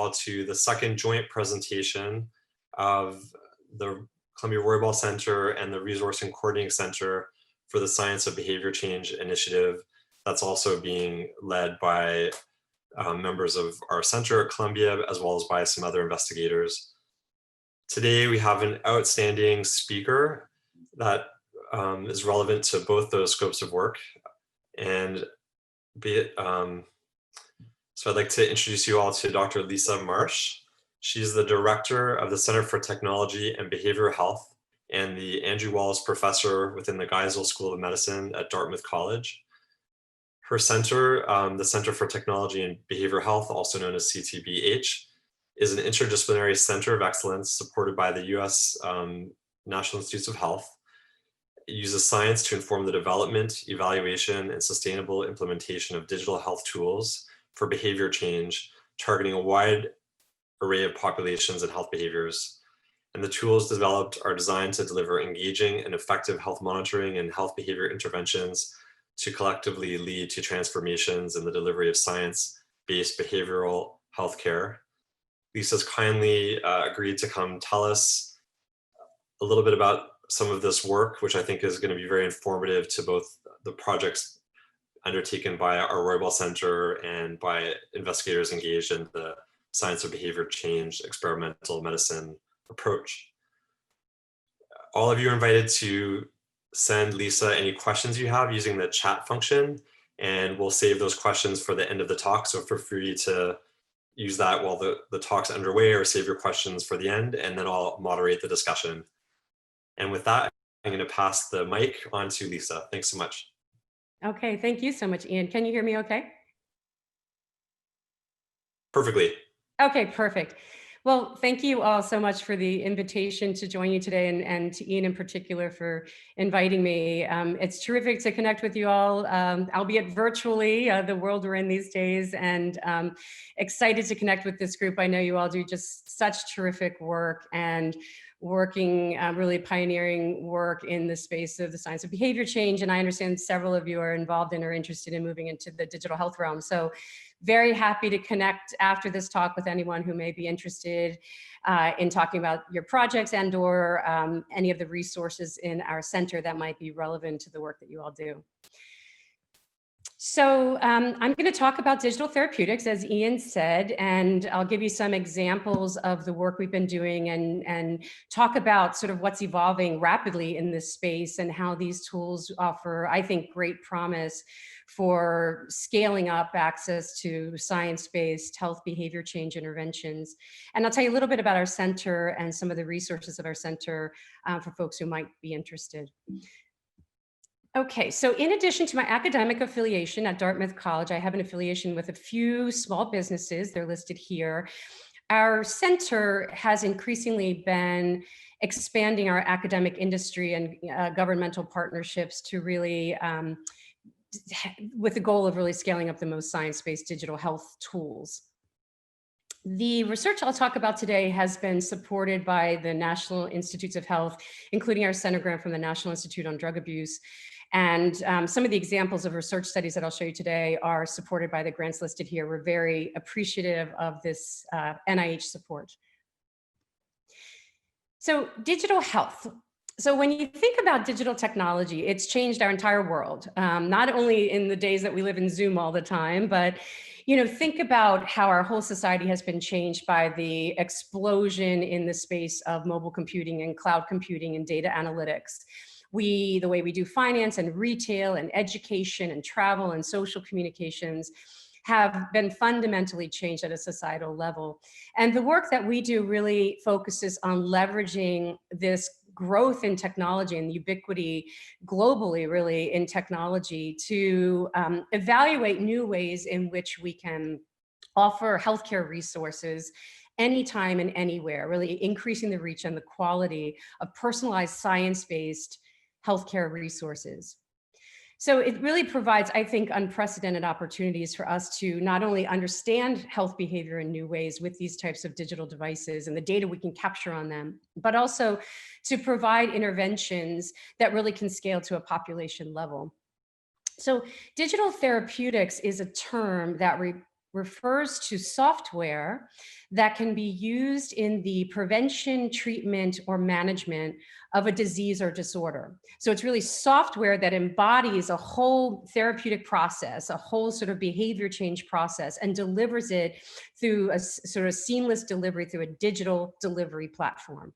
all to the second joint presentation of the Columbia Roybal Center and the Resource and Coordinating Center for the Science of Behavior Change initiative that's also being led by members of our center at Columbia, as well as by some other investigators. Today, we have an outstanding speaker that is relevant to both those scopes of work. And so I'd like to introduce you all to Dr. Lisa Marsch. She's the director of the Center for Technology and Behavioral Health and the Andrew Wallace Professor within the Geisel School of Medicine at Dartmouth College. Her center, the Center for Technology and Behavioral Health, also known as CTBH, is an interdisciplinary center of excellence supported by the US National Institutes of Health. It uses science to inform the development, evaluation, and sustainable implementation of digital health tools for behavior change, targeting a wide array of populations and health behaviors. And the tools developed are designed to deliver engaging and effective health monitoring and health behavior interventions to collectively lead to transformations in the delivery of science-based behavioral healthcare. Lisa's kindly agreed to come tell us a little bit about some of this work, which I think is going to be very informative to both the projects undertaken by our Roybal Center and by investigators engaged in the science of behavior change experimental medicine approach. All of you are invited to send Lisa any questions you have using the chat function, and we'll save those questions for the end of the talk. So feel free to use that while the talk's underway, or save your questions for the end, and then I'll moderate the discussion. And with that, I'm going to pass the mic on to Lisa. Thanks so much. Okay, thank you so much, Ian. Can you hear me okay? Perfectly. Okay, perfect. Well, thank you all so much for the invitation to join you today, and to Ian in particular for inviting me. It's terrific to connect with you all, albeit virtually, the world we're in these days, and excited to connect with this group. I know you all do just such terrific work, and working really pioneering work in the space of the science of behavior change. And I understand several of you are involved and are interested in moving into the digital health realm. So very happy to connect after this talk with anyone who may be interested in talking about your projects and/or any of the resources in our center that might be relevant to the work that you all do. So I'm going to talk about digital therapeutics, as Ian said, and I'll give you some examples of the work we've been doing, and talk about sort of what's evolving rapidly in this space and how these tools offer, I think, great promise for scaling up access to science-based health behavior change interventions. And I'll tell you a little bit about our center and some of the resources of our center for folks who might be interested. Okay, so in addition to my academic affiliation at Dartmouth College, I have an affiliation with a few small businesses. They're listed here. Our center has increasingly been expanding our academic industry and governmental partnerships to really, with the goal of really scaling up the most science-based digital health tools. The research I'll talk about today has been supported by the National Institutes of Health, including our center grant from the National Institute on Drug Abuse. And some of the examples of research studies that I'll show you today are supported by the grants listed here. We're very appreciative of this NIH support. So digital health. So when you think about digital technology, it's changed our entire world, not only in the days that we live in Zoom all the time, but think about how our whole society has been changed by the explosion in the space of mobile computing and cloud computing and data analytics. The way we do finance and retail and education and travel and social communications have been fundamentally changed at a societal level. And the work that we do really focuses on leveraging this growth in technology and ubiquity globally, really, in technology to evaluate new ways in which we can offer healthcare resources anytime and anywhere, really increasing the reach and the quality of personalized science-based healthcare resources. So it really provides, I think, unprecedented opportunities for us to not only understand health behavior in new ways with these types of digital devices and the data we can capture on them, but also to provide interventions that really can scale to a population level. So digital therapeutics is a term that refers to software that can be used in the prevention, treatment, or management of a disease or disorder. So it's really software that embodies a whole therapeutic process, a whole sort of behavior change process, and delivers it through a sort of seamless delivery through a digital delivery platform.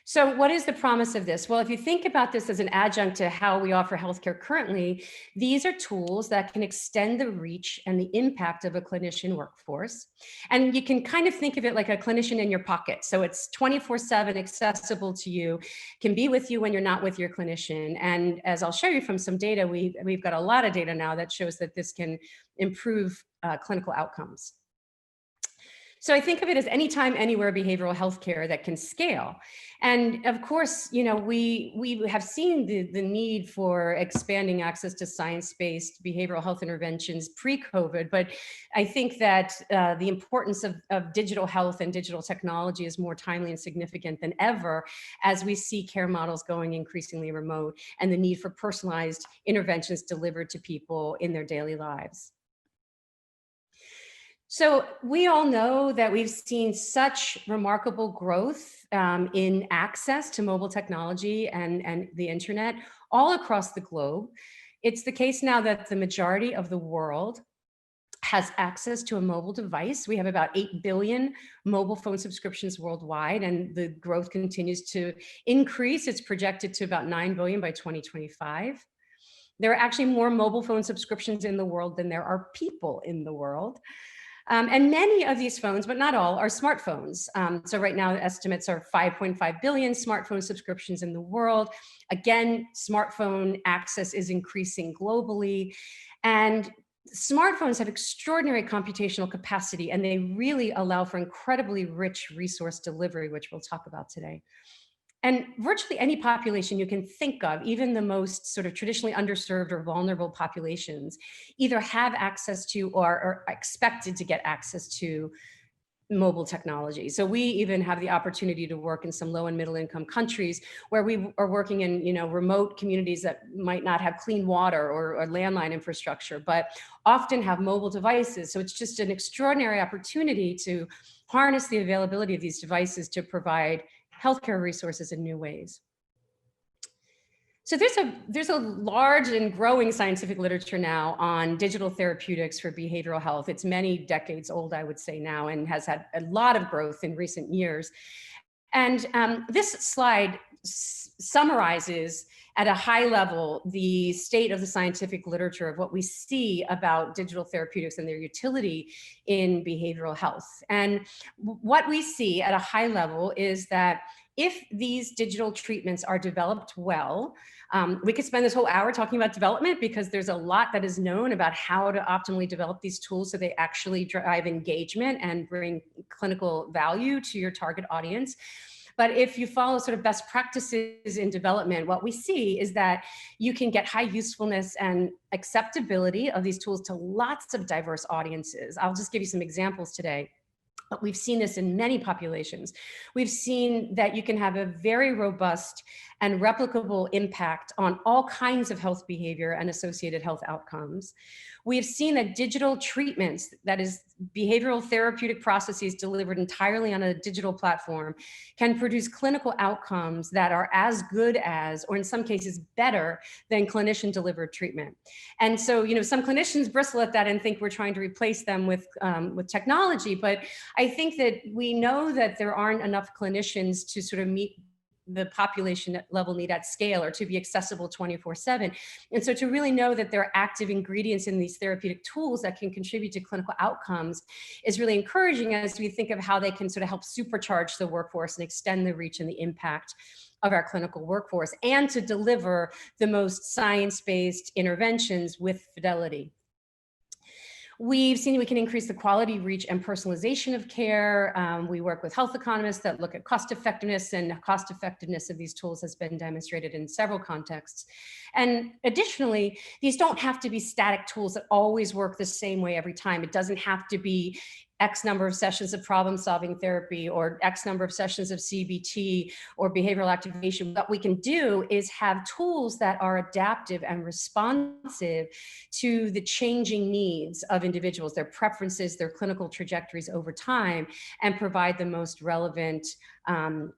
So what is the promise of this? Well, if you think about this as an adjunct to how we offer healthcare currently, these are tools that can extend the reach and the impact of a clinician workforce. And you can kind of think of it like a clinician in your pocket. So it's 24/7 accessible to you, can be with you when you're not with your clinician. And as I'll show you from some data, we've got a lot of data now that shows that this can improve clinical outcomes. So I think of it as anytime, anywhere behavioral health care that can scale. And of course, you know, we have seen the need for expanding access to science-based behavioral health interventions pre-COVID, but I think that the importance of digital health and digital technology is more timely and significant than ever as we see care models going increasingly remote and the need for personalized interventions delivered to people in their daily lives. So we all know that we've seen such remarkable growth in access to mobile technology and the internet all across the globe. It's the case now that the majority of the world has access to a mobile device. We have about 8 billion mobile phone subscriptions worldwide, and the growth continues to increase. It's projected to about 9 billion by 2025. There are actually more mobile phone subscriptions in the world than there are people in the world. And many of these phones, but not all, are smartphones. So right now, the estimates are 5.5 billion smartphone subscriptions in the world. Again, smartphone access is increasing globally. And smartphones have extraordinary computational capacity, and they really allow for incredibly rich resource delivery, which we'll talk about today. And virtually any population you can think of, even the most sort of traditionally underserved or vulnerable populations, either have access to or are expected to get access to mobile technology. So we even have the opportunity to work in some low and middle income countries where we are working in, you know, remote communities that might not have clean water or landline infrastructure, but often have mobile devices. So it's just an extraordinary opportunity to harness the availability of these devices to provide healthcare resources in new ways. So there's a large and growing scientific literature now on digital therapeutics for behavioral health. It's many decades old, I would say now, and has had a lot of growth in recent years. And this slide summarizes at a high level the state of the scientific literature of what we see about digital therapeutics and their utility in behavioral health. And what we see at a high level is that if these digital treatments are developed well, we could spend this whole hour talking about development because there's a lot that is known about how to optimally develop these tools so they actually drive engagement and bring clinical value to your target audience. But if you follow sort of best practices in development, what we see is that you can get high usefulness and acceptability of these tools to lots of diverse audiences. I'll just give you some examples today. But we've seen this in many populations. We've seen that you can have a very robust and replicable impact on all kinds of health behavior and associated health outcomes. We've seen that digital treatments, that is behavioral therapeutic processes delivered entirely on a digital platform, can produce clinical outcomes that are as good as, or in some cases better than clinician delivered treatment. And so, you know, some clinicians bristle at that and think we're trying to replace them with technology, but I think that we know that there aren't enough clinicians to sort of meet the population level need at scale or to be accessible 24/7. And so to really know that there are active ingredients in these therapeutic tools that can contribute to clinical outcomes is really encouraging as we think of how they can sort of help supercharge the workforce and extend the reach and the impact of our clinical workforce and to deliver the most science-based interventions with fidelity. We've seen we can increase the quality, reach, and personalization of care. We work with health economists that look at cost effectiveness, and cost effectiveness of these tools has been demonstrated in several contexts. And additionally, these don't have to be static tools that always work the same way every time. It doesn't have to be X number of sessions of problem-solving therapy or X number of sessions of CBT or behavioral activation. What we can do is have tools that are adaptive and responsive to the changing needs of individuals, their preferences, their clinical trajectories over time, and provide the most relevant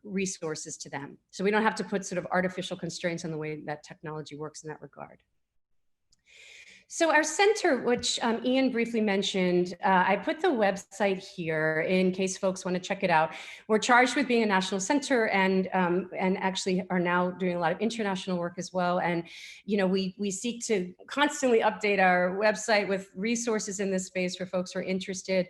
resources to them. So we don't have to put sort of artificial constraints on the way that technology works in that regard. So our center, which Ian briefly mentioned, I put the website here in case folks want to check it out. We're charged with being a national center and actually are now doing a lot of international work as well. And we seek to constantly update our website with resources in this space for folks who are interested.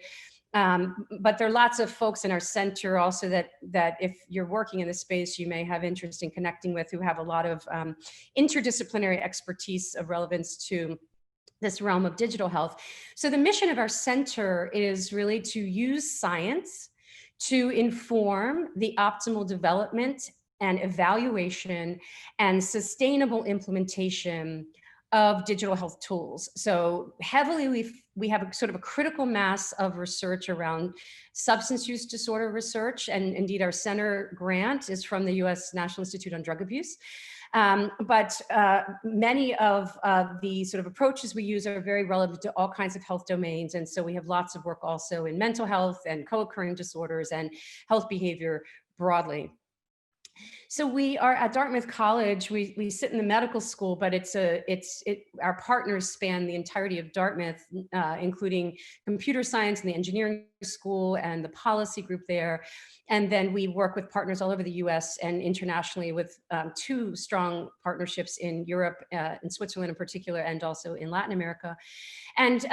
But there are lots of folks in our center also that if you're working in this space, you may have interest in connecting with, who have a lot of interdisciplinary expertise of relevance to this realm of digital health. So the mission of our center is really to use science to inform the optimal development and evaluation and sustainable implementation of digital health tools. So heavily, we have a sort of a critical mass of research around substance use disorder research. And indeed, our center grant is from the US National Institute on Drug Abuse. But many of the sort of approaches we use are very relevant to all kinds of health domains. And so we have lots of work also in mental health and co-occurring disorders and health behavior broadly. So we are at Dartmouth College. We sit in the medical school, but our partners span the entirety of Dartmouth, including computer science and the engineering school and the policy group there. And then we work with partners all over the US and internationally with 2 strong partnerships in Europe, in Switzerland in particular, and also in Latin America. And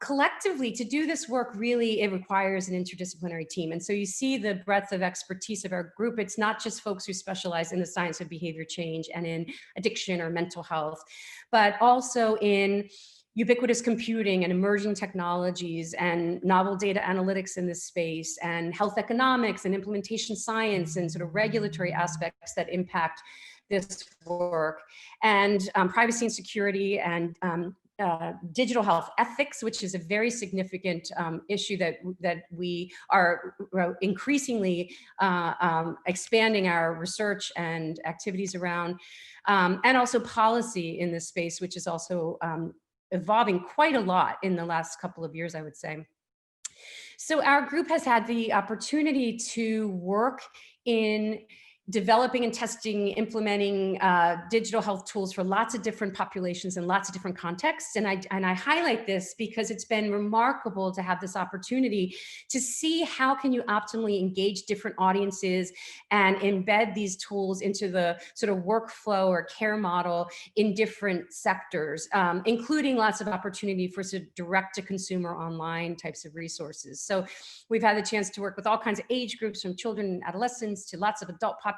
collectively, to do this work, really, it requires an interdisciplinary team. And so you see the breadth of expertise of our group. It's not just folks who specialize in the science of behavior change and in addiction or mental health, but also in ubiquitous computing and emerging technologies and novel data analytics in this space, and health economics and implementation science and sort of regulatory aspects that impact this work, and privacy and security, and digital health ethics, which is a very significant issue that we are increasingly expanding our research and activities around, and also policy in this space, which is also evolving quite a lot in the last couple of years, I would say. So our group has had the opportunity to work in developing and testing, implementing digital health tools for lots of different populations and lots of different contexts. And I highlight this because it's been remarkable to have this opportunity to see how can you optimally engage different audiences and embed these tools into the sort of workflow or care model in different sectors, including lots of opportunity for sort of direct to consumer online types of resources. So we've had the chance to work with all kinds of age groups, from children and adolescents to lots of adult populations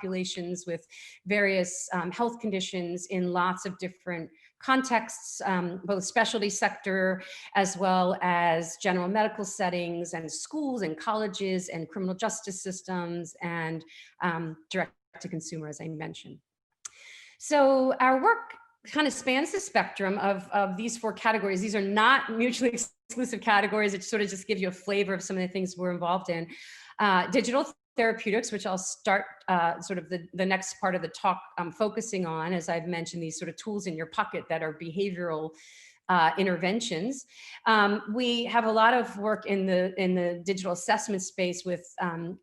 with various health conditions in lots of different contexts, both specialty sector as well as general medical settings and schools and colleges and criminal justice systems and direct to consumer, as I mentioned. So our work kind of spans the spectrum of these 4 categories. These are not mutually exclusive categories. It sort of just gives you a flavor of some of the things we're involved in. Digital therapeutics, which I'll start sort of the next part of the talk focusing on, as I've mentioned, these sort of tools in your pocket that are behavioral interventions. We have a lot of work in the digital assessment space with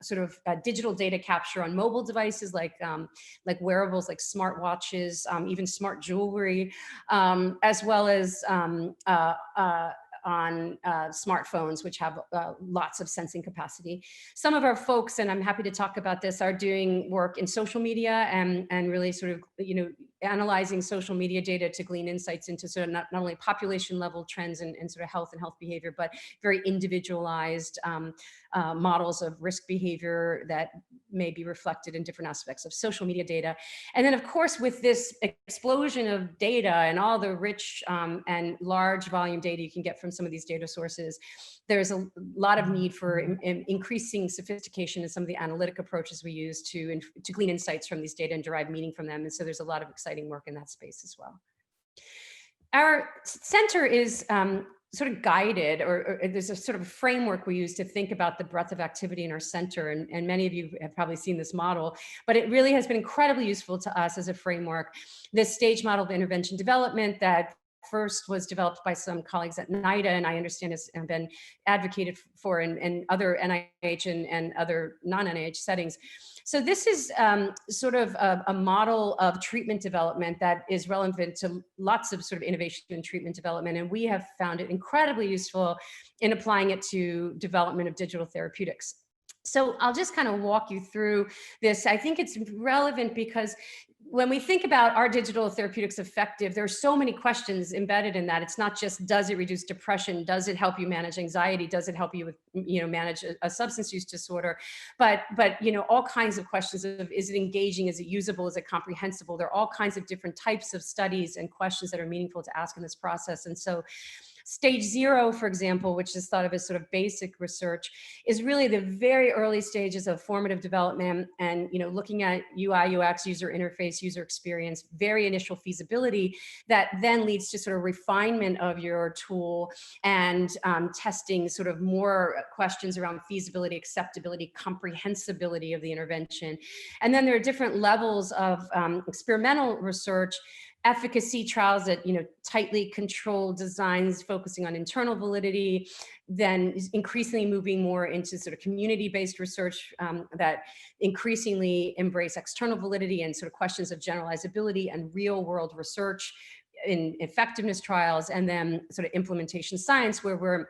sort of digital data capture on mobile devices like wearables, like smartwatches, even smart jewelry, as well as on smartphones, which have lots of sensing capacity. Some of our folks, and I'm happy to talk about this, are doing work in social media and really sort of, analyzing social media data to glean insights into sort of not only population level trends and sort of health and health behavior, but very individualized models of risk behavior that may be reflected in different aspects of social media data. And then of course, with this explosion of data and all the rich and large volume data you can get from some of these data sources, there's a lot of need for increasing sophistication in some of the analytic approaches we use to glean insights from these data and derive meaning from them. And so there's a lot of exciting work in that space as well. Our center is sort of guided, or there's a sort of framework we use to think about the breadth of activity in our center. And many of you have probably seen this model, but it really has been incredibly useful to us as a framework. This stage model of intervention development that first was developed by some colleagues at NIDA, and I understand has been advocated for in other NIH and other non-NIH settings. So this is sort of a model of treatment development that is relevant to lots of sort of innovation in treatment development. And we have found it incredibly useful in applying it to development of digital therapeutics. So I'll just kind of walk you through this. I think it's relevant because when we think about, are digital therapeutics effective, there are so many questions embedded in that. It's not just, does it reduce depression? Does it help you manage anxiety? Does it help you with, manage a substance use disorder? But all kinds of questions of, is it engaging? Is it usable? Is it comprehensible? There are all kinds of different types of studies and questions that are meaningful to ask in this process. And so stage 0, for example, which is thought of as sort of basic research, is really the very early stages of formative development and, looking at UI, UX, user interface, user experience, very initial feasibility that then leads to sort of refinement of your tool and testing sort of more questions around feasibility, acceptability, comprehensibility of the intervention. And then there are different levels of experimental research, efficacy trials that, tightly controlled designs focusing on internal validity, then increasingly moving more into sort of community-based research that increasingly embrace external validity and sort of questions of generalizability and real-world research in effectiveness trials, and then sort of implementation science, where we're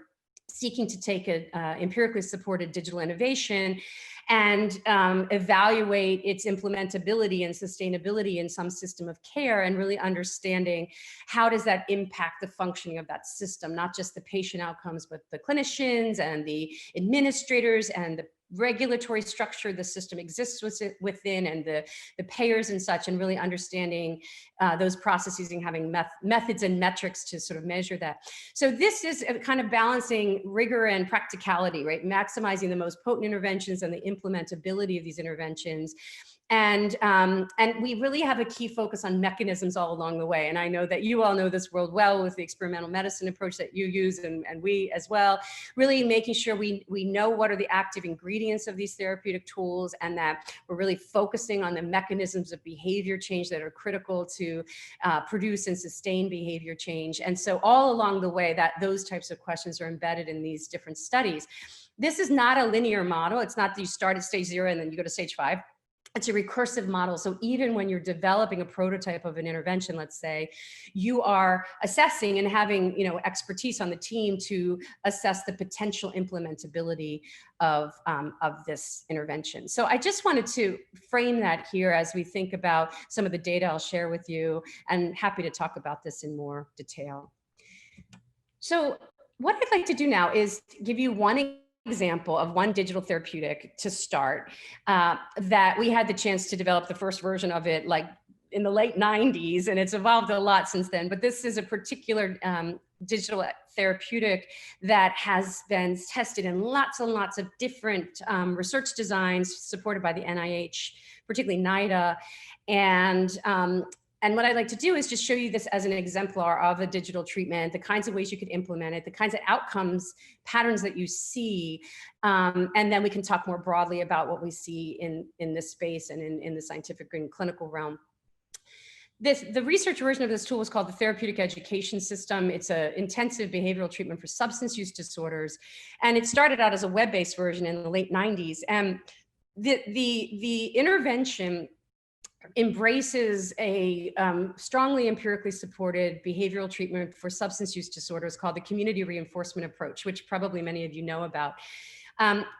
seeking to take an empirically supported digital innovation and evaluate its implementability and sustainability in some system of care, and really understanding how does that impact the functioning of that system, not just the patient outcomes, but the clinicians and the administrators and the regulatory structure the system exists within, and the payers and such, and really understanding those processes and having methods and metrics to sort of measure that. So this is a kind of balancing rigor and practicality, right? Maximizing the most potent interventions and the implementability of these interventions. And we really have a key focus on mechanisms all along the way. And I know that you all know this world well with the experimental medicine approach that you use, and we as well, really making sure we know what are the active ingredients of these therapeutic tools, and that we're really focusing on the mechanisms of behavior change that are critical to produce and sustain behavior change. And so all along the way, that those types of questions are embedded in these different studies. This is not a linear model. It's not that you start at stage 0 and then you go to stage 5. It's a recursive model. So even when you're developing a prototype of an intervention, let's say, you are assessing and having, expertise on the team to assess the potential implementability of this intervention. So I just wanted to frame that here as we think about some of the data I'll share with you, and happy to talk about this in more detail. So what I'd like to do now is give you one example of one digital therapeutic to start that we had the chance to develop the first version of it like in the late 90s, and it's evolved a lot since then. But this is a particular digital therapeutic that has been tested in lots and lots of different research designs supported by the NIH, particularly NIDA. And what I'd like to do is just show you this as an exemplar of a digital treatment, the kinds of ways you could implement it, the kinds of outcomes, patterns that you see, and then we can talk more broadly about what we see in this space and in the scientific and clinical realm. The research version of this tool was called the Therapeutic Education System. It's an intensive behavioral treatment for substance use disorders. And it started out as a web-based version in the late 90s. And the intervention embraces a strongly empirically supported behavioral treatment for substance use disorders called the community reinforcement approach, which probably many of you know about.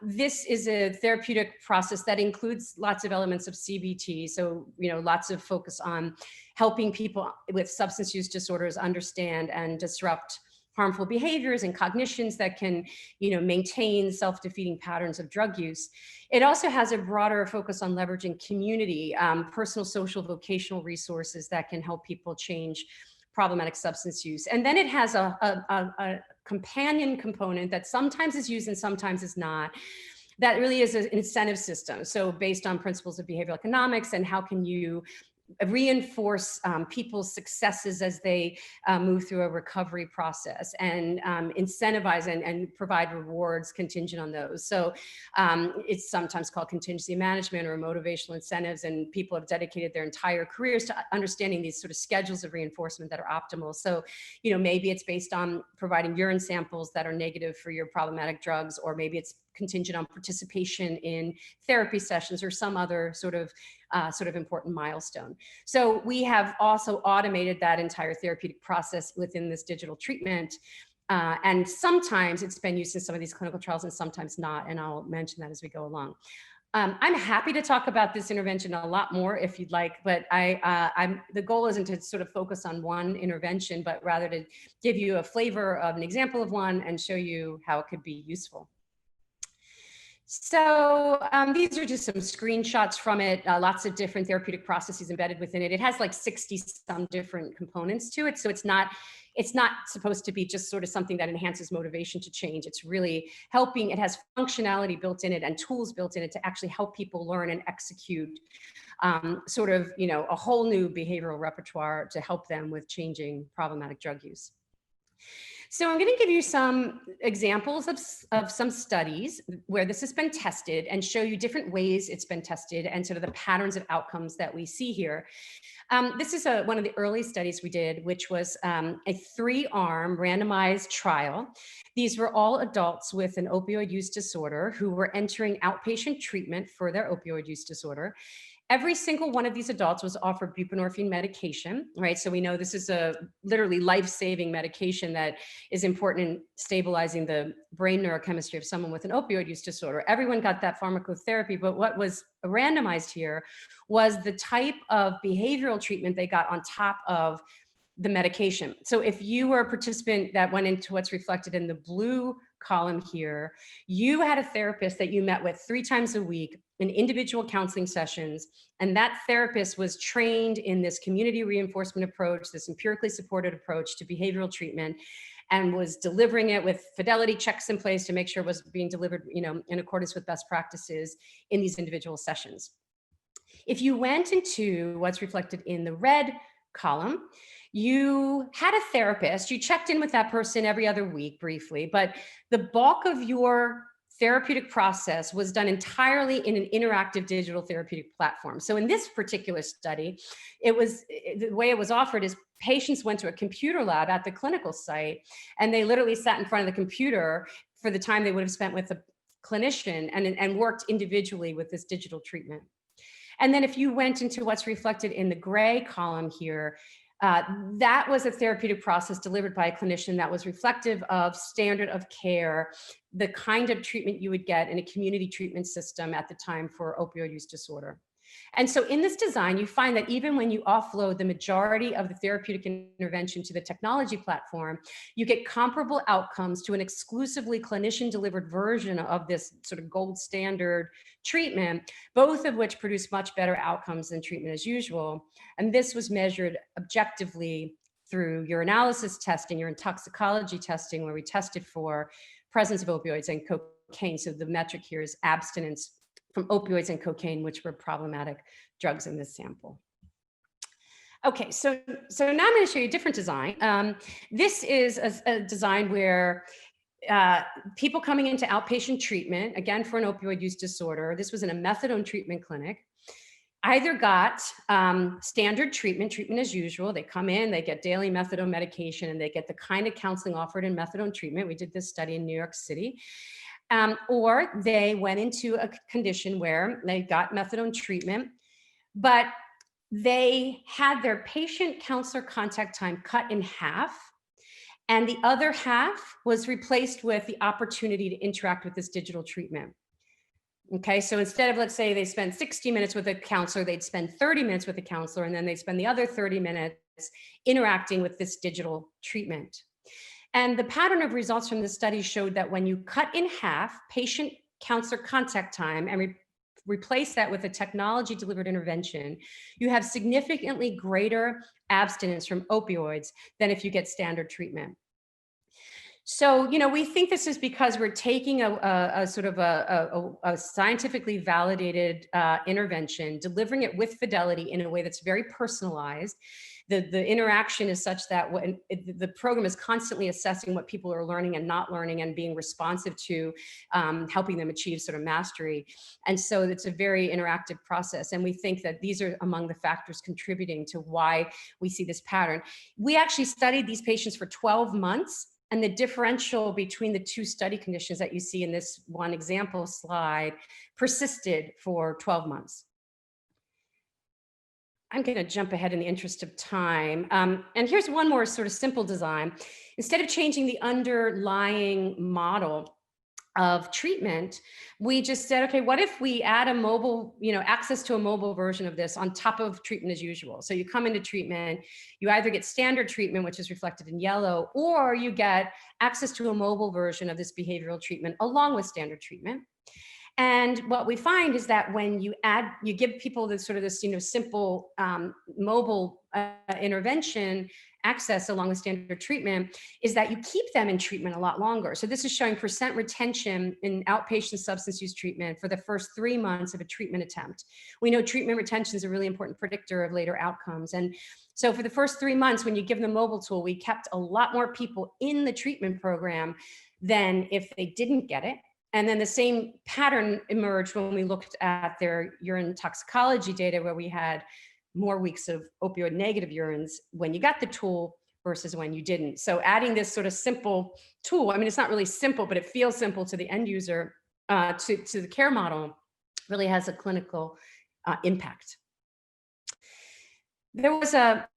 This is a therapeutic process that includes lots of elements of CBT. So, lots of focus on helping people with substance use disorders understand and disrupt harmful behaviors and cognitions that can, maintain self-defeating patterns of drug use. It also has a broader focus on leveraging community, personal, social, vocational resources that can help people change problematic substance use. And then it has a companion component that sometimes is used and sometimes is not. That really is an incentive system. So based on principles of behavioral economics and how can you reinforce people's successes as they move through a recovery process, and incentivize and provide rewards contingent on those. So it's sometimes called contingency management or motivational incentives, and people have dedicated their entire careers to understanding these sort of schedules of reinforcement that are optimal. So, maybe it's based on providing urine samples that are negative for your problematic drugs, or maybe it's contingent on participation in therapy sessions or some other sort of important milestone. So we have also automated that entire therapeutic process within this digital treatment. And sometimes it's been used in some of these clinical trials and sometimes not. And I'll mention that as we go along. I'm happy to talk about this intervention a lot more if you'd like, but the goal isn't to sort of focus on one intervention, but rather to give you a flavor of an example of one and show you how it could be useful. So these are just some screenshots from it, lots of different therapeutic processes embedded within it. It has like 60 some different components to it. So it's not supposed to be just sort of something that enhances motivation to change. It's really helping. It has functionality built in it and tools built in it to actually help people learn and execute sort of, a whole new behavioral repertoire to help them with changing problematic drug use. So I'm going to give you some examples of some studies where this has been tested and show you different ways it's been tested and sort of the patterns of outcomes that we see here. This is one of the early studies we did, which was a 3-arm randomized trial. These were all adults with an opioid use disorder who were entering outpatient treatment for their opioid use disorder. Every single one of these adults was offered buprenorphine medication, right? So we know this is a literally life-saving medication that is important in stabilizing the brain neurochemistry of someone with an opioid use disorder. Everyone got that pharmacotherapy, but what was randomized here was the type of behavioral treatment they got on top of the medication. So if you were a participant that went into what's reflected in the blue column here, you had a therapist that you met with 3 times a week in individual counseling sessions. And that therapist was trained in this community reinforcement approach, this empirically supported approach to behavioral treatment, and was delivering it with fidelity checks in place to make sure it was being delivered, in accordance with best practices in these individual sessions. If you went into what's reflected in the red column, you had a therapist, you checked in with that person every other week briefly, but the bulk of your therapeutic process was done entirely in an interactive digital therapeutic platform. So in this particular study, the way it was offered is patients went to a computer lab at the clinical site, and they literally sat in front of the computer for the time they would have spent with the clinician and worked individually with this digital treatment. And then if you went into what's reflected in the gray column here, that was a therapeutic process delivered by a clinician that was reflective of standard of care, the kind of treatment you would get in a community treatment system at the time for opioid use disorder. And so in this design, you find that even when you offload the majority of the therapeutic intervention to the technology platform, you get comparable outcomes to an exclusively clinician-delivered version of this sort of gold standard treatment, both of which produce much better outcomes than treatment as usual. And this was measured objectively through urinalysis testing, urine toxicology testing, where we tested for presence of opioids and cocaine. So the metric here is abstinence from opioids and cocaine, which were problematic drugs in this sample. Okay, so now I'm going to show you a different design. This is a design where people coming into outpatient treatment, again for an opioid use disorder, this was in a methadone treatment clinic, either got standard treatment as usual. They come in, they get daily methadone medication, and they get the kind of counseling offered in methadone treatment. We did this study in New York City. Or they went into a condition where they got methadone treatment, but they had their patient counselor contact time cut in half, and the other half was replaced with the opportunity to interact with this digital treatment. Okay, so instead of, let's say they spend 60 minutes with a counselor, they'd spend 30 minutes with a counselor, and then they'd spend the other 30 minutes interacting with this digital treatment. And the pattern of results from this study showed that when you cut in half patient counselor contact time and replace that with a technology delivered intervention, you have significantly greater abstinence from opioids than if you get standard treatment. So, we think this is because we're taking a sort of a scientifically validated intervention, delivering it with fidelity in a way that's very personalized. The interaction is such that the program is constantly assessing what people are learning and not learning and being responsive to helping them achieve sort of mastery. And so it's a very interactive process. And we think that these are among the factors contributing to why we see this pattern. We actually studied these patients for 12 months. And the differential between the two study conditions that you see in this one example slide persisted for 12 months. I'm going to jump ahead in the interest of time. And here's one more sort of simple design. Instead of changing the underlying model of treatment, we just said, okay, what if we add a mobile, access to a mobile version of this on top of treatment as usual? So you come into treatment, you either get standard treatment, which is reflected in yellow, or you get access to a mobile version of this behavioral treatment along with standard treatment. And what we find is that when you give people this sort of this, simple mobile intervention access along with standard treatment, is that you keep them in treatment a lot longer. So this is showing percent retention in outpatient substance use treatment for the first 3 months of a treatment attempt. We know treatment retention is a really important predictor of later outcomes. And so for the first 3 months, when you give them the mobile tool, we kept a lot more people in the treatment program than if they didn't get it. And then the same pattern emerged when we looked at their urine toxicology data, where we had more weeks of opioid negative urines when you got the tool versus when you didn't. So adding this sort of simple tool, I mean, it's not really simple, but it feels simple to the end user, to the care model, really has a clinical impact. There was a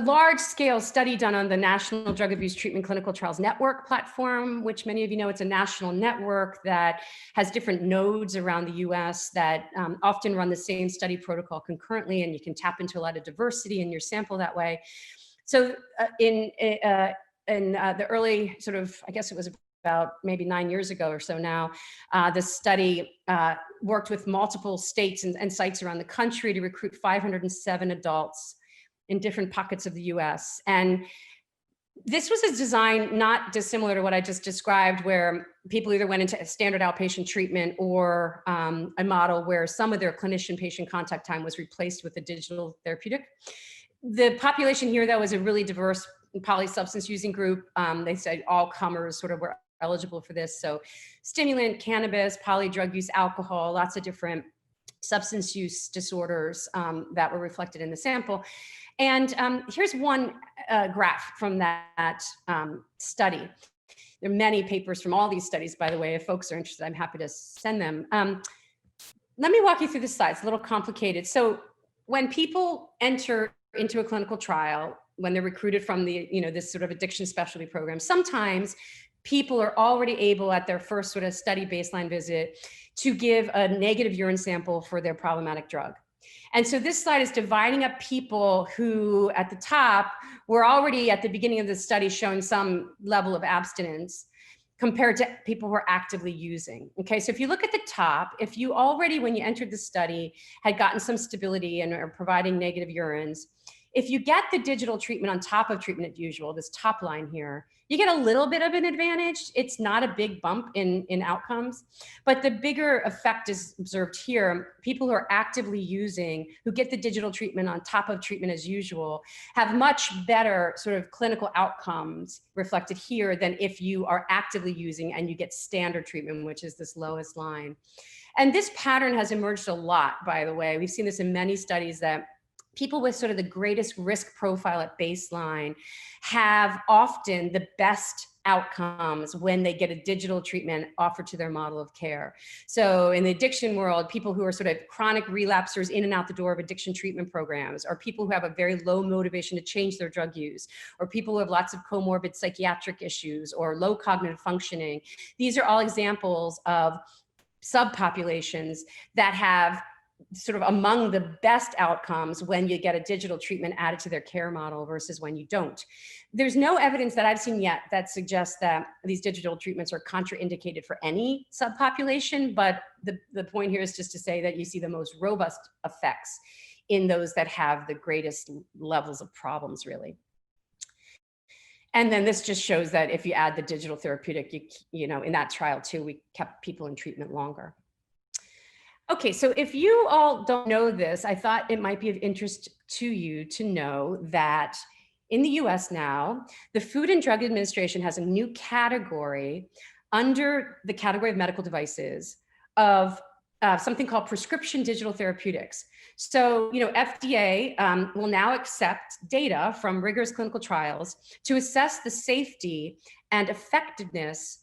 large-scale study done on the National Drug Abuse Treatment Clinical Trials Network platform, which many of you know, it's a national network that has different nodes around the US that often run the same study protocol concurrently, and you can tap into a lot of diversity in your sample that way. So in the early sort of, I guess it was about maybe 9 years ago or so now, the study worked with multiple states and sites around the country to recruit 507 adults in different pockets of the US. And this was a design not dissimilar to what I just described, where people either went into a standard outpatient treatment or a model where some of their clinician-patient contact time was replaced with a digital therapeutic. The population here, though, is a really diverse polysubstance using group. They said all comers sort of were eligible for this. So stimulant, cannabis, polydrug use, alcohol, lots of different substance use disorders that were reflected in the sample. And here's one graph from that study. There are many papers from all these studies, by the way. If folks are interested, I'm happy to send them. Let me walk you through this slide. It's a little complicated. So when people enter into a clinical trial, when they're recruited from the, this sort of addiction specialty program, sometimes people are already able at their first sort of study baseline visit to give a negative urine sample for their problematic drug. And so this slide is dividing up people who at the top were already at the beginning of the study showing some level of abstinence compared to people who are actively using. Okay, so if you look at the top, if you already, when you entered the study, had gotten some stability and are providing negative urines, if you get the digital treatment on top of treatment as usual, this top line here, you get a little bit of an advantage. It's not a big bump in outcomes, but the bigger effect is observed here. People who are actively using, who get the digital treatment on top of treatment as usual, have much better sort of clinical outcomes reflected here than if you are actively using and you get standard treatment, which is this lowest line. And this pattern has emerged a lot, by the way. We've seen this in many studies that people with sort of the greatest risk profile at baseline have often the best outcomes when they get a digital treatment offered to their model of care. So in the addiction world, people who are sort of chronic relapsers in and out the door of addiction treatment programs, or people who have a very low motivation to change their drug use, or people who have lots of comorbid psychiatric issues or low cognitive functioning. These are all examples of subpopulations that have sort of among the best outcomes when you get a digital treatment added to their care model versus when you don't. There's no evidence that I've seen yet that suggests that these digital treatments are contraindicated for any subpopulation, but the point here is just to say that you see the most robust effects in those that have the greatest levels of problems, really. And then this just shows that if you add the digital therapeutic, you know, in that trial too, we kept people in treatment longer. Okay, so if you all don't know this, I thought it might be of interest to you to know that in the US now, the Food and Drug Administration has a new category under the category of medical devices of something called prescription digital therapeutics. So, you know, FDA will now accept data from rigorous clinical trials to assess the safety and effectiveness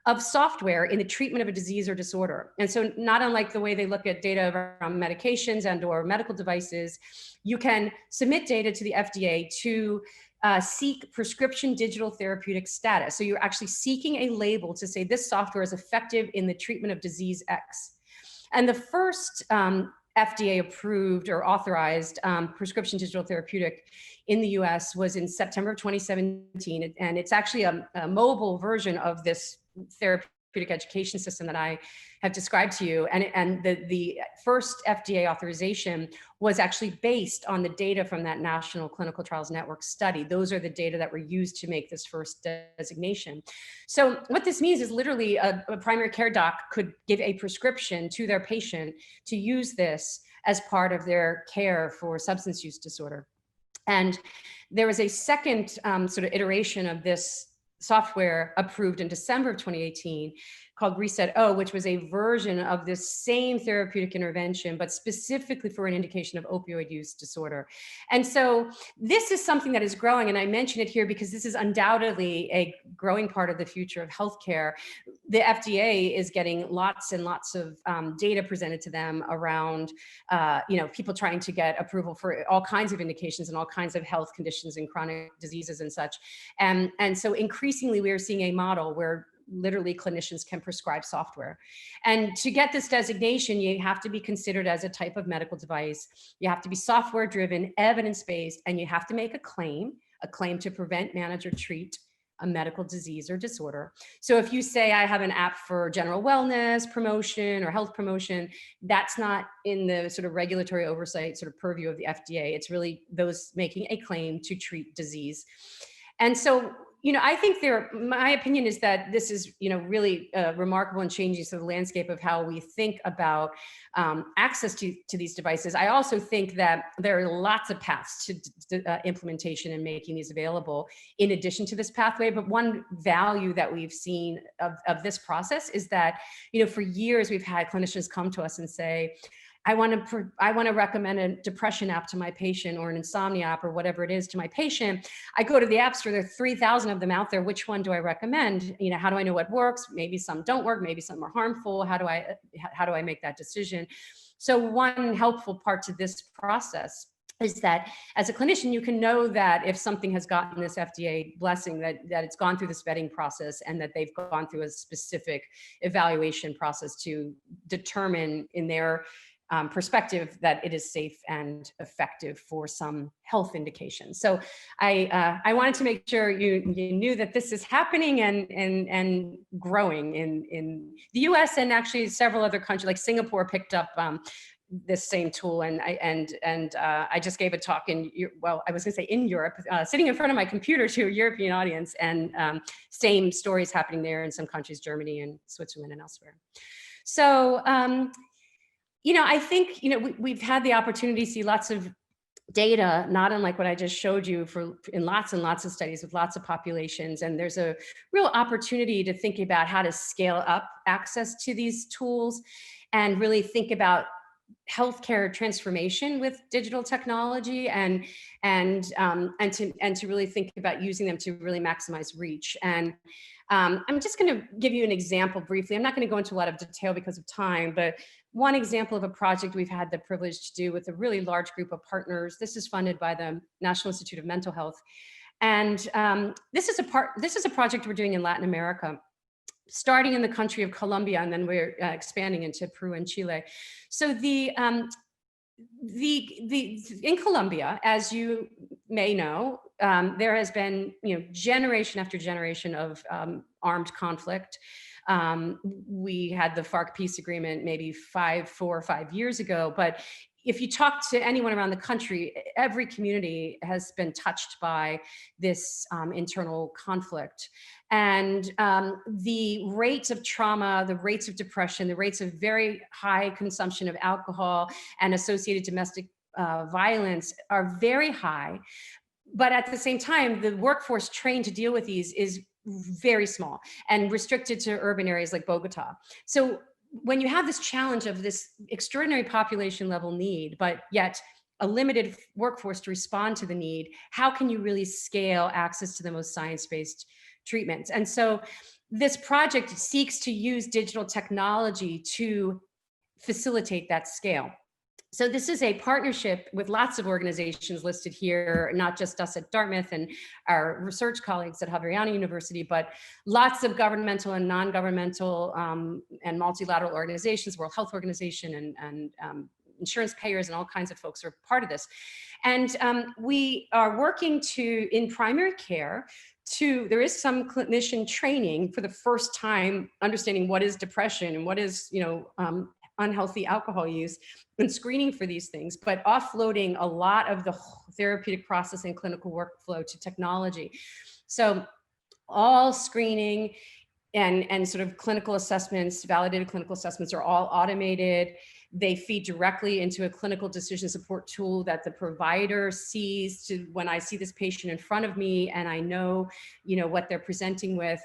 of software in the treatment of a disease or disorder. And so not unlike the way they look at data around medications and or medical devices, you can submit data to the FDA to seek prescription digital therapeutic status. So you're actually seeking a label to say this software is effective in the treatment of disease X. And the first FDA approved or authorized prescription digital therapeutic in the US was in September of 2017. And it's actually a mobile version of this therapeutic education system that I have described to you. And the first FDA authorization was actually based on the data from that National Clinical Trials Network study. Those are the data that were used to make this first designation. So what this means is literally a primary care doc could give a prescription to their patient to use this as part of their care for substance use disorder. And there was a second sort of iteration of this software approved in December of 2018 called Reset-O, which was a version of this same therapeutic intervention, but specifically for an indication of opioid use disorder. And so this is something that is growing, and I mention it here because this is undoubtedly a growing part of the future of healthcare. The FDA is getting lots and lots of data presented to them around, you know, people trying to get approval for all kinds of indications and all kinds of health conditions and chronic diseases and such. And so increasingly we are seeing a model where literally clinicians can prescribe software. And to get this designation, you have to be considered as a type of medical device. You have to be software driven, evidence-based, and you have to make a claim to prevent, manage, or treat a medical disease or disorder. So if you say, I have an app for general wellness promotion or health promotion, that's not in the sort of regulatory oversight sort of purview of the FDA. It's really those making a claim to treat disease. And so, you know, I think my opinion is that this is, you know, really remarkable and changing sort of the landscape of how we think about access to these devices. I also think that there are lots of paths to implementation and making these available in addition to this pathway. But one value that we've seen of this process is that, you know, for years we've had clinicians come to us and say, I want to recommend a depression app to my patient or an insomnia app or whatever it is to my patient. I go to the app store, there are 3,000 of them out there. Which one do I recommend? You know, how do I know what works? Maybe some don't work, maybe some are harmful. How do I make that decision? So one helpful part to this process is that as a clinician, you can know that if something has gotten this FDA blessing, that it's gone through this vetting process and that they've gone through a specific evaluation process to determine in their perspective that it is safe and effective for some health indications. So I wanted to make sure you knew that this is happening and growing in the US, and actually several other countries like Singapore picked up this same tool. And I just gave a talk in, well, I was gonna say in Europe, sitting in front of my computer to a European audience, and same stories happening there in some countries, Germany and Switzerland and elsewhere. So, you know, I think, you know, we've had the opportunity to see lots of data, not unlike what I just showed you in lots and lots of studies with lots of populations. And there's a real opportunity to think about how to scale up access to these tools and really think about healthcare transformation with digital technology and to really think about using them to really maximize reach. And I'm just going to give you an example briefly. I'm not going to go into a lot of detail because of time, but one example of a project we've had the privilege to do with a really large group of partners. This is funded by the National Institute of Mental Health. And this is a project we're doing in Latin America, starting in the country of Colombia, and then we're expanding into Peru and Chile. So in Colombia, as you may know, there has been, you know, generation after generation of armed conflict. We had the FARC peace agreement maybe 4 or 5 years ago, but if you talk to anyone around the country, every community has been touched by this internal conflict. And the rates of trauma, the rates of depression, the rates of very high consumption of alcohol and associated domestic violence are very high. But at the same time, the workforce trained to deal with these is very small and restricted to urban areas like Bogota. So when you have this challenge of this extraordinary population level need, but yet a limited workforce to respond to the need, how can you really scale access to the most science-based treatments? And so this project seeks to use digital technology to facilitate that scale. So this is a partnership with lots of organizations listed here, not just us at Dartmouth and our research colleagues at Javeriana University, but lots of governmental and non-governmental and multilateral organizations, World Health Organization and insurance payers and all kinds of folks are part of this. And we are working in primary care, there is some clinician training for the first time, understanding what is depression and what is, unhealthy alcohol use and screening for these things, but offloading a lot of the therapeutic process and clinical workflow to technology. So all screening and sort of clinical assessments, validated clinical assessments are all automated. They feed directly into a clinical decision support tool that the provider sees to when I see this patient in front of me and I know, what they're presenting with.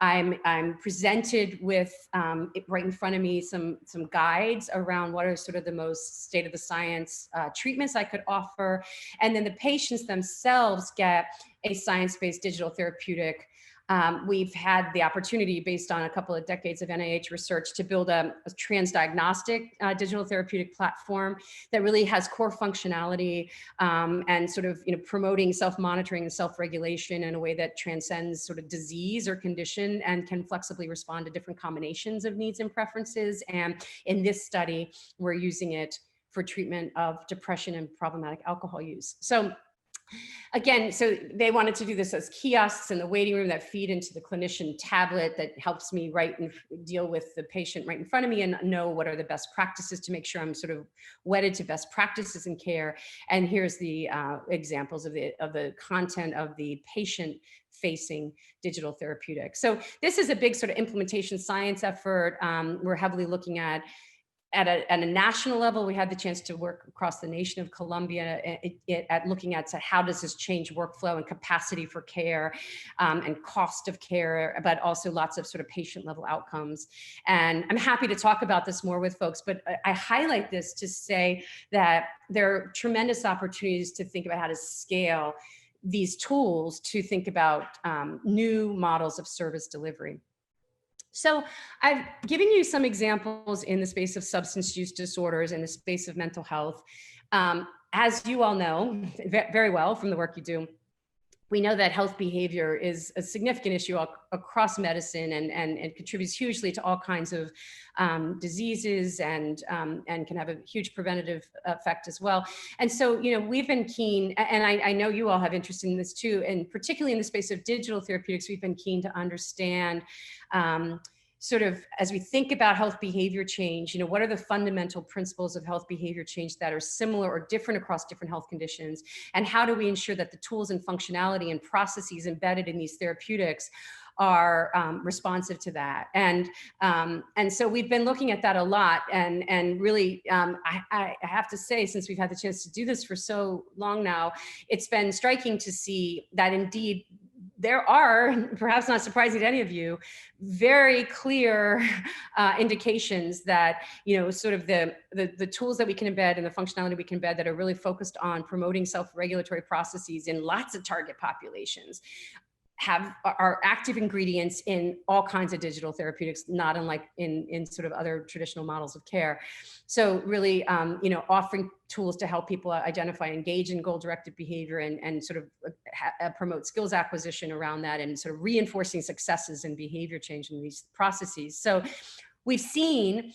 I'm presented with right in front of me some guides around what are sort of the most state of the science treatments I could offer. And then the patients themselves get a science-based digital therapeutic. We've had the opportunity, based on a couple of decades of NIH research, to build a transdiagnostic digital therapeutic platform that really has core functionality and sort of promoting self-monitoring and self-regulation in a way that transcends sort of disease or condition and can flexibly respond to different combinations of needs and preferences. And in this study, we're using it for treatment of depression and problematic alcohol use. So again, so they wanted to do this as kiosks in the waiting room that feed into the clinician tablet that helps me write and deal with the patient right in front of me and know what are the best practices to make sure I'm sort of wedded to best practices in care. And here's the examples of the content of the patient-facing digital therapeutic. So this is a big sort of implementation science effort. We're heavily looking at a national level. We had the chance to work across the nation of Colombia at looking at how does this change workflow and capacity for care and cost of care, but also lots of sort of patient level outcomes. And I'm happy to talk about this more with folks, but I highlight this to say that there are tremendous opportunities to think about how to scale these tools to think about new models of service delivery. So I've given you some examples in the space of substance use disorders, in the space of mental health. As you all know very well from the work you do, we know that health behavior is a significant issue across medicine and contributes hugely to all kinds of diseases and can have a huge preventative effect as well. And so, we've been keen, and I know you all have interest in this too, and particularly in the space of digital therapeutics, we've been keen to understand sort of as we think about health behavior change, what are the fundamental principles of health behavior change that are similar or different across different health conditions? And how do we ensure that the tools and functionality and processes embedded in these therapeutics are responsive to that? And so we've been looking at that a lot. And really, I have to say, since we've had the chance to do this for so long now, it's been striking to see that indeed, there are, perhaps not surprising to any of you, very clear indications that, sort of the tools that we can embed and the functionality we can embed that are really focused on promoting self-regulatory processes in lots of target populations are active ingredients in all kinds of digital therapeutics, not unlike in sort of other traditional models of care. So really, offering tools to help people identify, engage in goal-directed behavior and sort of promote skills acquisition around that and sort of reinforcing successes in behavior change in these processes. So we've seen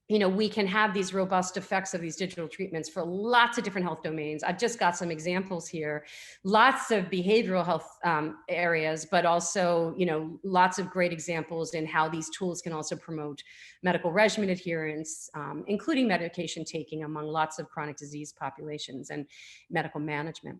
we can have these robust effects of these digital treatments for lots of different health domains. I've just got some examples here, lots of behavioral health areas, but also, lots of great examples in how these tools can also promote medical regimen adherence, including medication taking among lots of chronic disease populations and medical management.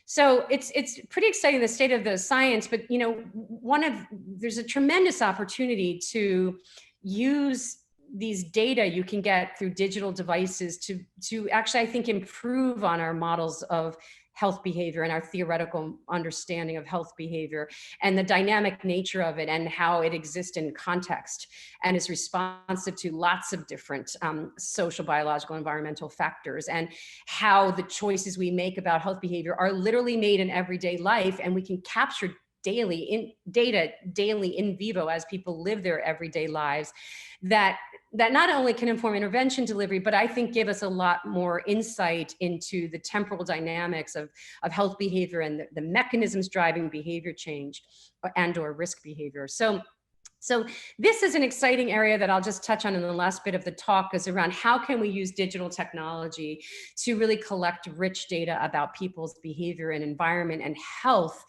So it's pretty exciting, the state of the science, but there's a tremendous opportunity to use these data you can get through digital devices to actually, I think, improve on our models of health behavior and our theoretical understanding of health behavior and the dynamic nature of it and how it exists in context and is responsive to lots of different social, biological, environmental factors, and how the choices we make about health behavior are literally made in everyday life, and we can capture data daily in vivo as people live their everyday lives that not only can inform intervention delivery, but I think give us a lot more insight into the temporal dynamics of health behavior and the mechanisms driving behavior change or risk behavior. So this is an exciting area that I'll just touch on in the last bit of the talk, is around how can we use digital technology to really collect rich data about people's behavior and environment and health,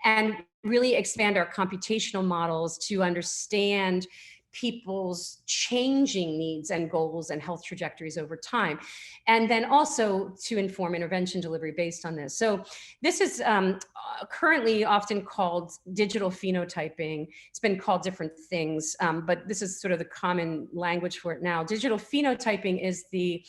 and really expand our computational models to understand people's changing needs and goals and health trajectories over time, and then also to inform intervention delivery based on this. So this is currently often called digital phenotyping. It's been called different things, but this is sort of the common language for it now. Digital phenotyping is a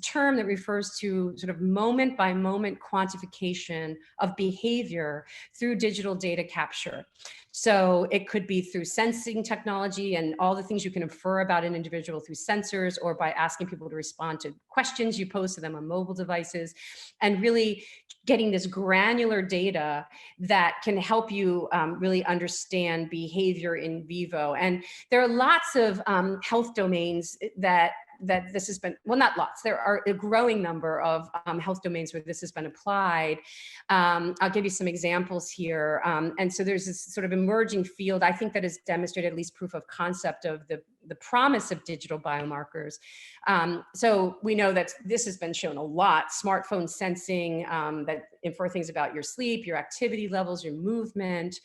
term that refers to sort of moment by moment quantification of behavior through digital data capture. So it could be through sensing technology and all the things you can infer about an individual through sensors, or by asking people to respond to questions you pose to them on mobile devices, and really getting this granular data that can help you really understand behavior in vivo. And there are lots of health domains that this has been, well, not lots, there are a growing number of health domains where this has been applied. I'll give you some examples here. And so there's this sort of emerging field, I think, that has demonstrated at least proof of concept of the promise of digital biomarkers. So we know that this has been shown a lot, smartphone sensing that infer things about your sleep, your activity levels, your movement,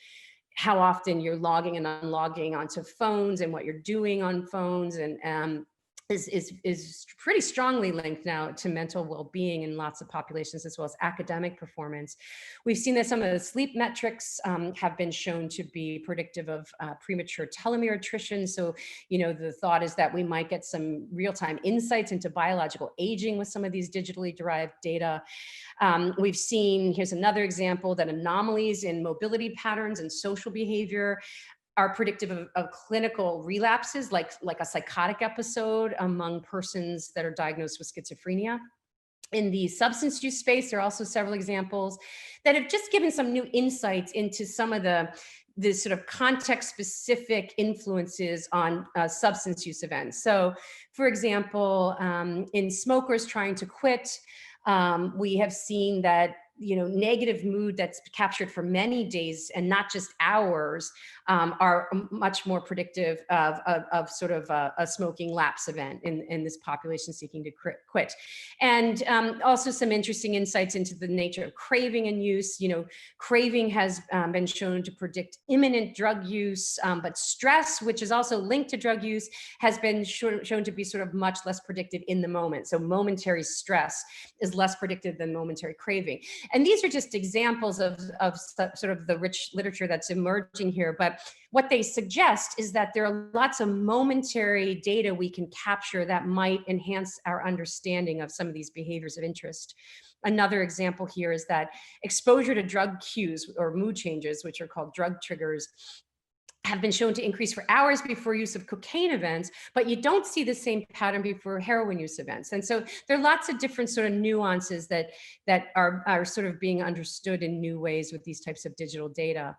how often you're logging and unlogging onto phones and what you're doing on phones, and is pretty strongly linked now to mental well-being in lots of populations, as well as academic performance. We've seen that some of the sleep metrics have been shown to be predictive of premature telomere attrition. So, the thought is that we might get some real-time insights into biological aging with some of these digitally derived data. We've seen, here's another example, that anomalies in mobility patterns and social behavior are predictive of clinical relapses, like a psychotic episode among persons that are diagnosed with schizophrenia. In the substance use space, there are also several examples that have just given some new insights into some of the sort of context-specific influences on substance use events. So, for example, in smokers trying to quit, we have seen that negative mood that's captured for many days and not just hours are much more predictive of sort of a smoking lapse event in this population seeking to quit. And also some interesting insights into the nature of craving and use. Craving has been shown to predict imminent drug use, but stress, which is also linked to drug use, has been shown to be sort of much less predictive in the moment. So momentary stress is less predictive than momentary craving. And these are just examples of sort of the rich literature that's emerging here. But what they suggest is that there are lots of momentary data we can capture that might enhance our understanding of some of these behaviors of interest. Another example here is that exposure to drug cues or mood changes, which are called drug triggers, have been shown to increase for hours before use of cocaine events, but you don't see the same pattern before heroin use events. And so there are lots of different sort of nuances that are sort of being understood in new ways with these types of digital data,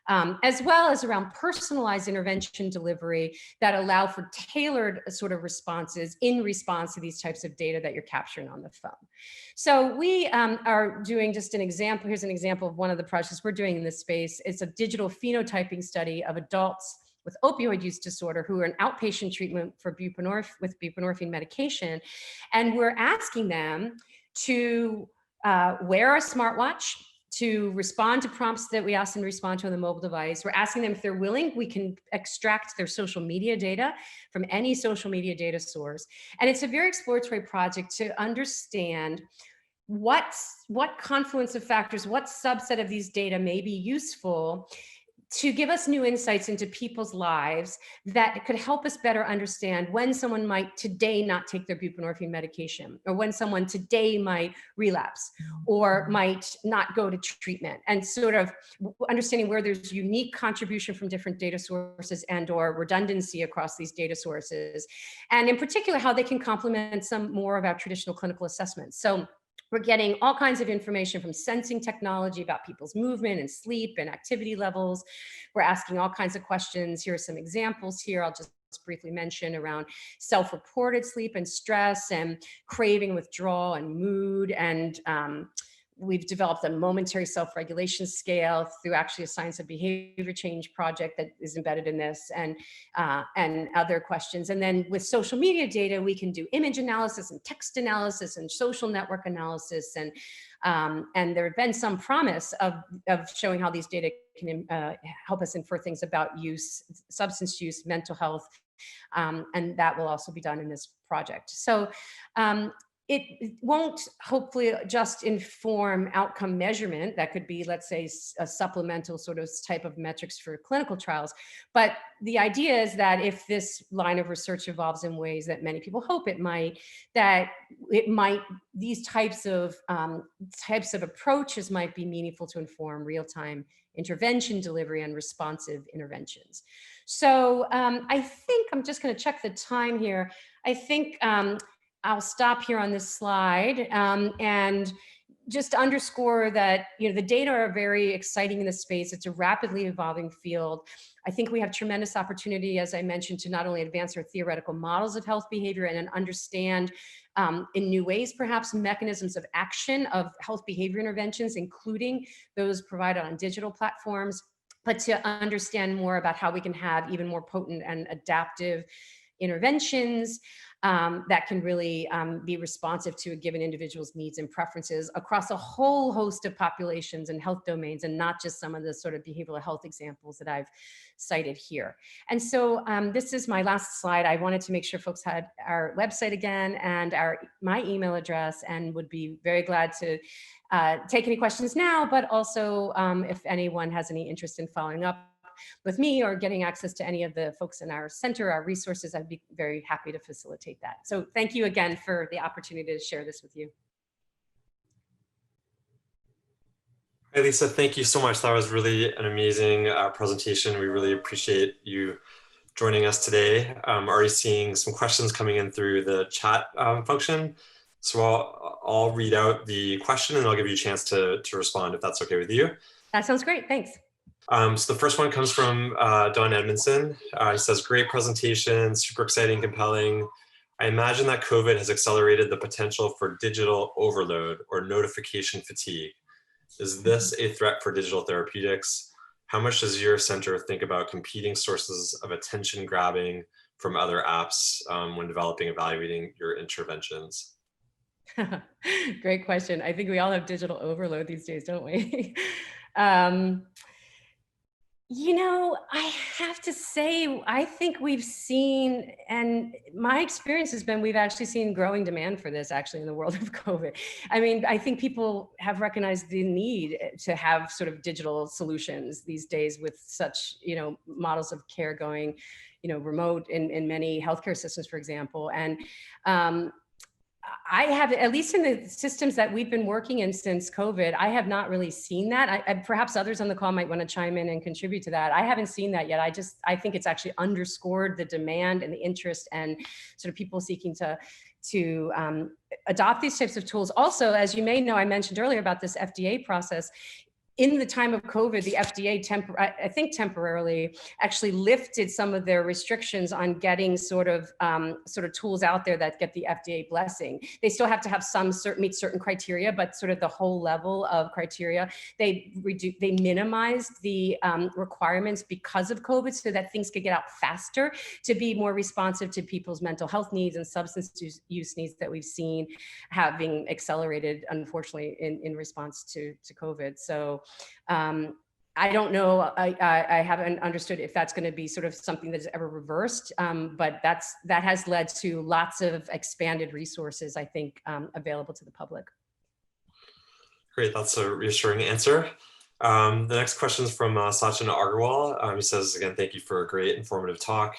as well as around personalized intervention delivery that allow for tailored sort of responses in response to these types of data that you're capturing on the phone. So we are doing just an example. Here's an example of one of the projects we're doing in this space. It's a digital phenotyping study of adults with opioid use disorder who are in outpatient treatment for with buprenorphine medication. And we're asking them to wear a smartwatch, to respond to prompts that we ask them to respond to on the mobile device. We're asking them if they're willing, we can extract their social media data from any social media data source. And it's a very exploratory project to understand what confluence of factors, what subset of these data may be useful to give us new insights into people's lives that could help us better understand when someone might today not take their buprenorphine medication, or when someone today might relapse or might not go to treatment, and sort of understanding where there's unique contribution from different data sources and or redundancy across these data sources. And in particular, how they can complement some more of our traditional clinical assessments. So we're getting all kinds of information from sensing technology about people's movement and sleep and activity levels. We're asking all kinds of questions. Here are some examples here. I'll just briefly mention around self-reported sleep and stress and craving, withdrawal, and mood. And we've developed a momentary self-regulation scale through actually a science of behavior change project that is embedded in this, and other questions. And then with social media data, we can do image analysis and text analysis and social network analysis. And there have been some promise of showing how these data can help us infer things about use, substance use, mental health, and that will also be done in this project. So it won't hopefully just inform outcome measurement. That could be, let's say, a supplemental sort of type of metrics for clinical trials. But the idea is that if this line of research evolves in ways that many people hope it might, these types of approaches might be meaningful to inform real-time intervention delivery and responsive interventions. So I think I'm just going to check the time here. I think I'll stop here on this slide and just underscore that the data are very exciting in this space. It's a rapidly evolving field. I think we have tremendous opportunity, as I mentioned, to not only advance our theoretical models of health behavior and understand in new ways, perhaps, mechanisms of action of health behavior interventions, including those provided on digital platforms, but to understand more about how we can have even more potent and adaptive interventions that can really be responsive to a given individual's needs and preferences across a whole host of populations and health domains, and not just some of the sort of behavioral health examples that I've cited here. And so this is my last slide. I wanted to make sure folks had our website again and my email address, and would be very glad to take any questions now, but also if anyone has any interest in following up with me or getting access to any of the folks in our center, our resources, I'd be very happy to facilitate that. So thank you again for the opportunity to share this with you. Hey, Lisa, thank you so much. That was really an amazing presentation. We really appreciate you joining us today. I'm already seeing some questions coming in through the chat function. So I'll read out the question and I'll give you a chance to respond if that's okay with you. That sounds great, thanks. So the first one comes from Don Edmondson. He says, great presentation, super exciting, compelling. I imagine that COVID has accelerated the potential for digital overload or notification fatigue. Is this a threat for digital therapeutics? How much does your center think about competing sources of attention grabbing from other apps when developing, evaluating your interventions? Great question. I think we all have digital overload these days, don't we? I have to say, I think we've seen, and my experience has been, we've actually seen growing demand for this actually in the world of COVID. I mean, I think people have recognized the need to have sort of digital solutions these days with such, models of care going, remote in many healthcare systems, for example. And I have, at least in the systems that we've been working in since COVID, I have not really seen that. Perhaps others on the call might want to chime in and contribute to that. I haven't seen that yet. I think it's actually underscored the demand and the interest and sort of people seeking to adopt these types of tools. Also, as you may know, I mentioned earlier about this FDA process. in the time of COVID, the FDA, I think temporarily, actually lifted some of their restrictions on getting sort of tools out there that get the FDA blessing. They still have to have meet certain criteria, but sort of the whole level of criteria, they minimized the requirements because of COVID, so that things could get out faster, to be more responsive to people's mental health needs and substance use needs that we've seen having accelerated, unfortunately, in response to COVID. So I don't know, I haven't understood if that's going to be sort of something that is ever reversed, but that has led to lots of expanded resources, I think, available to the public. Great, that's a reassuring answer. The next question is from Sachin Agarwal. He says, again, thank you for a great informative talk.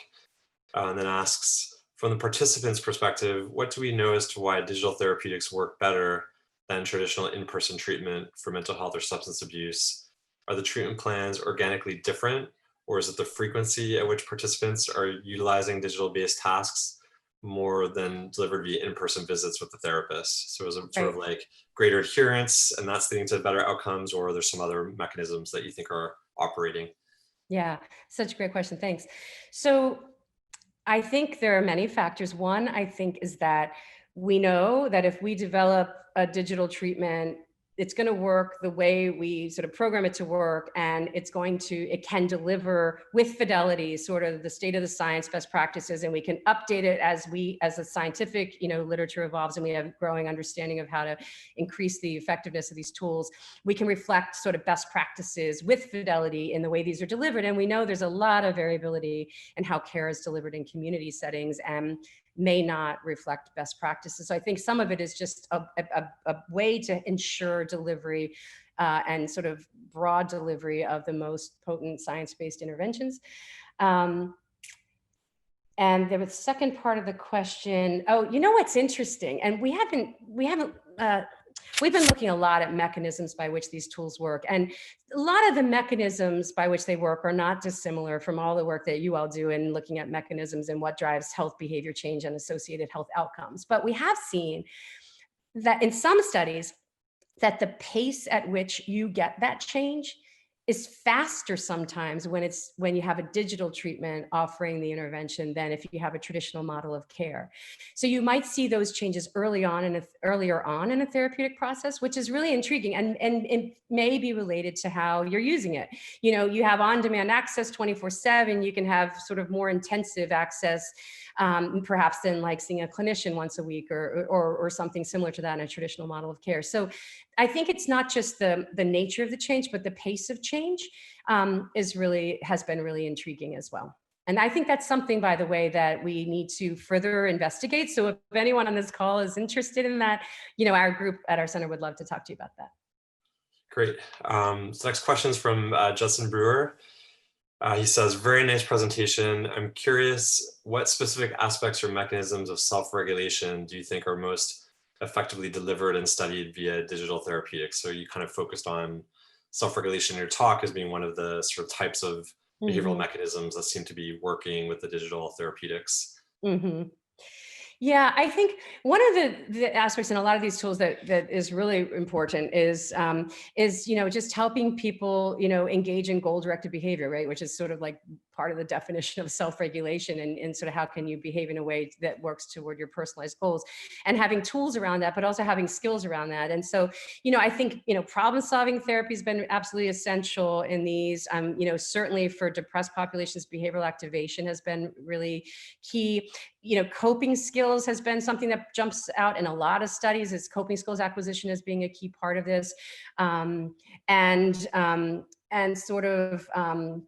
And then asks, from the participants' perspective, what do we know as to why digital therapeutics work better than traditional in-person treatment for mental health or substance abuse? Are the treatment plans organically different, or is it the frequency at which participants are utilizing digital-based tasks more than delivered via in-person visits with the therapist? So is it sort of like greater adherence and that's leading to better outcomes, or are there some other mechanisms that you think are operating? Yeah, such a great question, thanks. So I think there are many factors. One, I think, is that we know that if we develop a digital treatment, it's going to work the way we sort of program it to work, and it can deliver with fidelity sort of the state of the science, best practices, and we can update it as the scientific, literature evolves and we have growing understanding of how to increase the effectiveness of these tools. We can reflect sort of best practices with fidelity in the way these are delivered. And we know there's a lot of variability in how care is delivered in community settings and may not reflect best practices. So I think some of it is just a way to ensure delivery and sort of broad delivery of the most potent science-based interventions. And there was the second part of the question. Oh, what's interesting, and we've been looking a lot at mechanisms by which these tools work, and a lot of the mechanisms by which they work are not dissimilar from all the work that you all do in looking at mechanisms and what drives health behavior change and associated health outcomes. But we have seen that in some studies that the pace at which you get that change is faster sometimes when you have a digital treatment offering the intervention than if you have a traditional model of care. So you might see those changes earlier on in a therapeutic process, which is really intriguing, and it may be related to how you're using it. You have on-demand access 24/7. You can have sort of more intensive access, perhaps than like seeing a clinician once a week or something similar to that in a traditional model of care. So I think it's not just the nature of the change, but the pace of change has been really intriguing as well. And I think that's something, by the way, that we need to further investigate. So if anyone on this call is interested in that, our group at our center would love to talk to you about that. Great. So next question is from Justin Brewer. He says, very nice presentation. I'm curious, what specific aspects or mechanisms of self-regulation do you think are most effectively delivered and studied via digital therapeutics? So you kind of focused on self-regulation in your talk as being one of the sort of types of behavioral mechanisms that seem to be working with the digital therapeutics. Yeah, I think one of the aspects in a lot of these tools that is really important is just helping people engage in goal-directed behavior, right? Which is sort of like part of the definition of self-regulation, and sort of how can you behave in a way that works toward your personalized goals, and having tools around that, but also having skills around that. And so I think problem-solving therapy has been absolutely essential in these. Certainly for depressed populations, behavioral activation has been really key. Coping skills has been something that jumps out in a lot of studies, as coping skills acquisition as being a key part of this. And sort of, and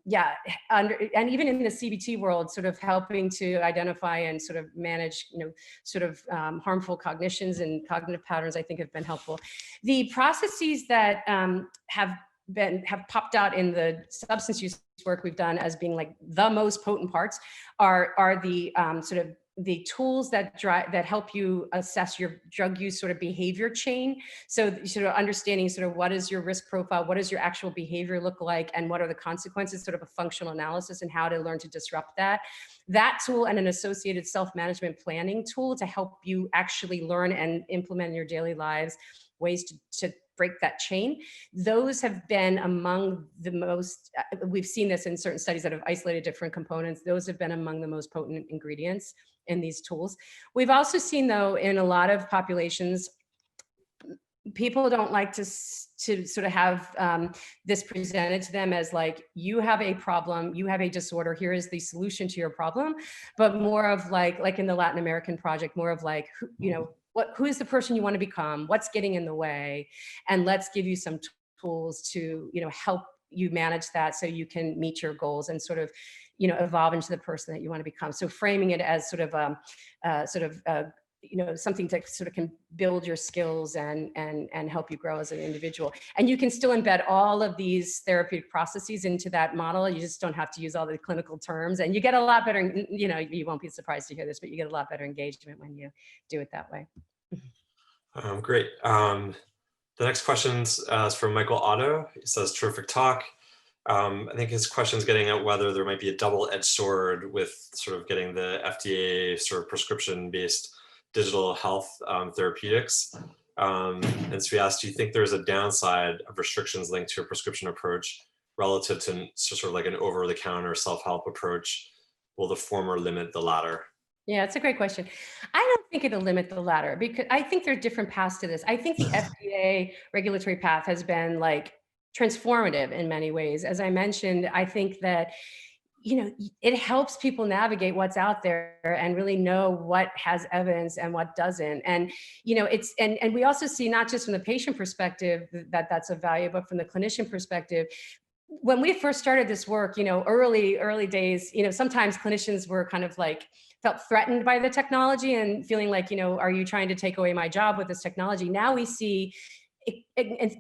even in the CBT world, sort of helping to identify and sort of manage, harmful cognitions and cognitive patterns, I think have been helpful. The processes that have popped out in the substance use work we've done as being like the most potent parts are the sort of the tools that help you assess your drug use sort of behavior chain. So sort of understanding sort of what is your risk profile, what does your actual behavior look like, and what are the consequences, sort of a functional analysis, and how to learn to disrupt that. That tool and an associated self-management planning tool to help you actually learn and implement in your daily lives ways to break that chain. Those have been among the most, we've seen this in certain studies that have isolated different components. Those have been among the most potent ingredients in these tools. We've also seen, though, in a lot of populations, people don't like to sort of have this presented to them as like, you have a problem, you have a disorder, here is the solution to your problem, but more of like in the Latin American project, more of like, you know, who is the person you want to become, what's getting in the way, and let's give you some tools to, you know, help you manage that so you can meet your goals and sort of, you know, evolve into the person that you want to become. So framing it as sort of you know, something that sort of can build your skills and help you grow as an individual. And you can still embed all of these therapeutic processes into that model. You just don't have to use all the clinical terms, and you get a lot better, you know, you won't be surprised to hear this, but you get a lot better engagement when you do it that way. Great. The next question is from Michael Otto. He says, terrific talk. I think his question is getting at whether there might be a double-edged sword with sort of getting the FDA sort of prescription-based digital health therapeutics. And so we asked, do you think there's a downside of restrictions linked to a prescription approach relative to sort of like an over-the-counter self-help approach? Will the former limit the latter? Yeah, it's a great question. I don't think it'll limit the latter, because I think there are different paths to this. I think the FDA regulatory path has been like transformative in many ways. As I mentioned, I think that, you know, it helps people navigate what's out there and really know what has evidence and what doesn't. And, you know, it's, and we also see, not just from the patient perspective that that's of value, but from the clinician perspective. When we first started this work, you know, early days, you know, sometimes clinicians were kind of like, felt threatened by the technology and feeling like, you know, are you trying to take away my job with this technology? Now we see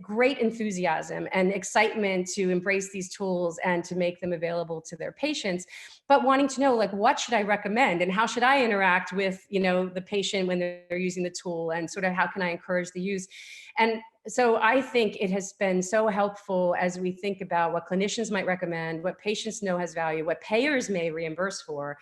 great enthusiasm and excitement to embrace these tools and to make them available to their patients, but wanting to know, like, what should I recommend and how should I interact with, you know, the patient when they're using the tool, and sort of how can I encourage the use? And so I think it has been so helpful as we think about what clinicians might recommend, what patients know has value, what payers may reimburse for.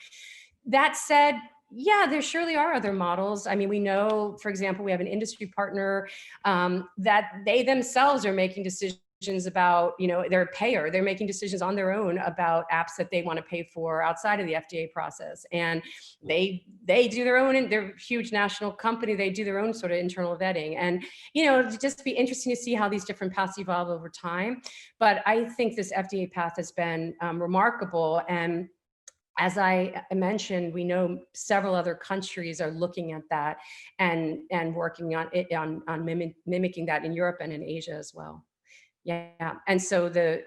That said, yeah, there surely are other models. I mean, we know, for example, we have an industry partner that they themselves are making decisions about, you know, their payer. They're making decisions on their own about apps that they want to pay for outside of the FDA process. And they do their own, and they're a huge national company. They do their own sort of internal vetting. And, you know, it'd just be interesting to see how these different paths evolve over time. But I think this FDA path has been remarkable. And as I mentioned, we know several other countries are looking at that and working on it, on mimicking that in Europe and in Asia as well. Yeah, and so the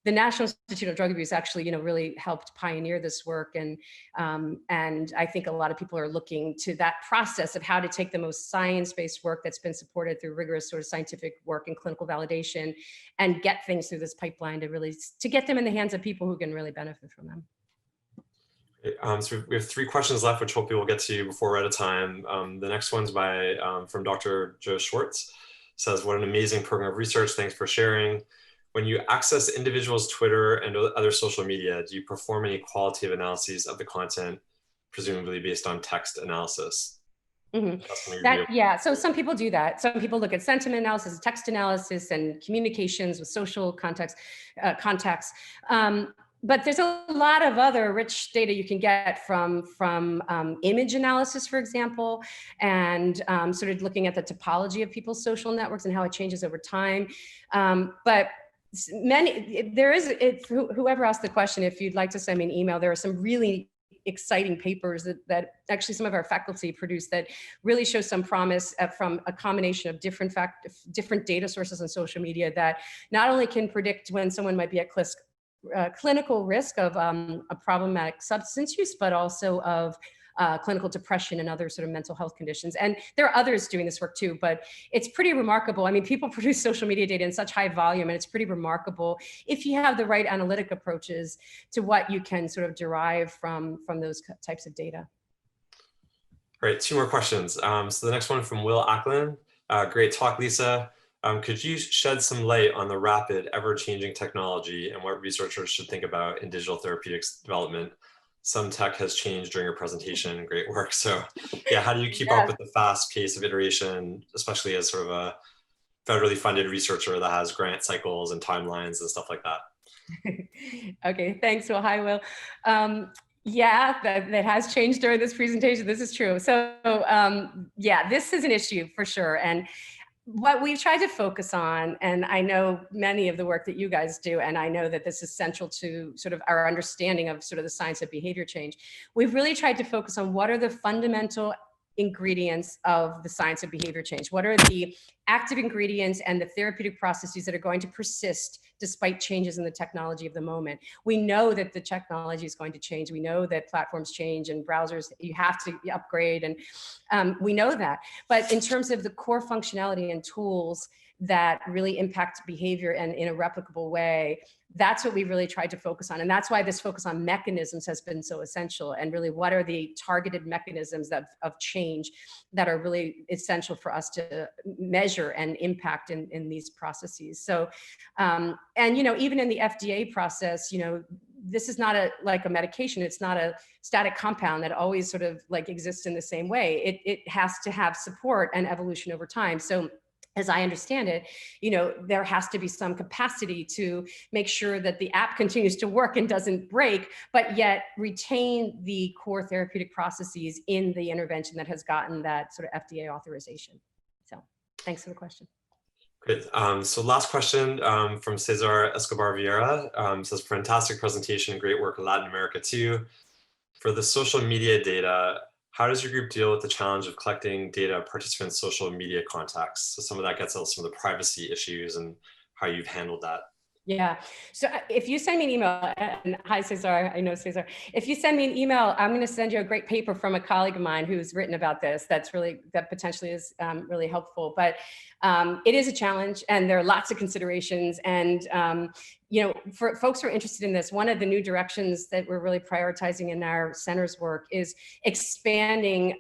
National Institute of Drug Abuse actually, you know, really helped pioneer this work, and I think a lot of people are looking to that process of how to take the most science-based work that's been supported through rigorous sort of scientific work and clinical validation, and get things through this pipeline to get them in the hands of people who can really benefit from them. So we have 3 questions left, which hopefully we'll get to before we're out of time. The next one's from Dr. Joe Schwartz. Says, what an amazing program of research. Thanks for sharing. When you access individuals' Twitter and other social media, do you perform any qualitative analyses of the content, presumably based on text analysis? Mm-hmm. Yeah, so some people do that. Some people look at sentiment analysis, text analysis, and communications with social contacts. But there's a lot of other rich data you can get from image analysis, for example, and sort of looking at the topology of people's social networks and how it changes over time. But whoever asked the question, if you'd like to send me an email, there are some really exciting papers that actually some of our faculty produced that really show some promise from a combination of different data sources on social media that not only can predict when someone might be at clinical risk of a problematic substance use, but also of clinical depression and other sort of mental health conditions. And there are others doing this work too, but it's pretty remarkable. I mean, people produce social media data in such high volume, and it's pretty remarkable if you have the right analytic approaches to what you can sort of derive from those types of data. All right, 2 more questions. So the next one from Will Ackland. Great talk, Lisa. Could you shed some light on the rapid, ever-changing technology and what researchers should think about in digital therapeutics development? Some tech has changed during your presentation. Great work. So yeah, how do you keep up with the fast pace of iteration, especially as sort of federally funded researcher that has grant cycles and timelines and stuff like that. Okay, thanks. Well, hi, Will. Yeah, that has changed during this presentation. This is true. So yeah, this is an issue for sure. And what we've tried to focus on, and I know many of the work that you guys do, and I know that this is central to sort of our understanding of sort of the science of behavior change. We've really tried to focus on what are the fundamental ingredients of the science of behavior change. What are the active ingredients and the therapeutic processes that are going to persist despite changes in the technology of the moment? We know that the technology is going to change. We know that platforms change and browsers, you have to upgrade, and we know that. But in terms of the core functionality and tools that really impact behavior and in a replicable way, that's what we really tried to focus on. And that's why this focus on mechanisms has been so essential. And really, what are the targeted mechanisms of change that are really essential for us to measure and impact in these processes? So, and, even in the FDA process, this is not like a medication. It's not a static compound that always sort of like exists in the same way. It has to have support and evolution over time. So as I understand it, there has to be some capacity to make sure that the app continues to work and doesn't break, but yet retain the core therapeutic processes in the intervention that has gotten that sort of FDA authorization. So thanks for the question. Great. So last question from Cesar Escobar Vieira. Says, fantastic presentation, great work in Latin America too. For the social media data, how does your group deal with the challenge of collecting data of participants' social media contacts? So some of that gets at some of the privacy issues and how you've handled that. Yeah. So if you send me an email, and hi, Cesar, I know Cesar. If you send me an email, I'm going to send you a great paper from a colleague of mine who's written about this. That potentially is really helpful. But it is a challenge, and there are lots of considerations. And for folks who are interested in this, one of the new directions that we're really prioritizing in our center's work is expanding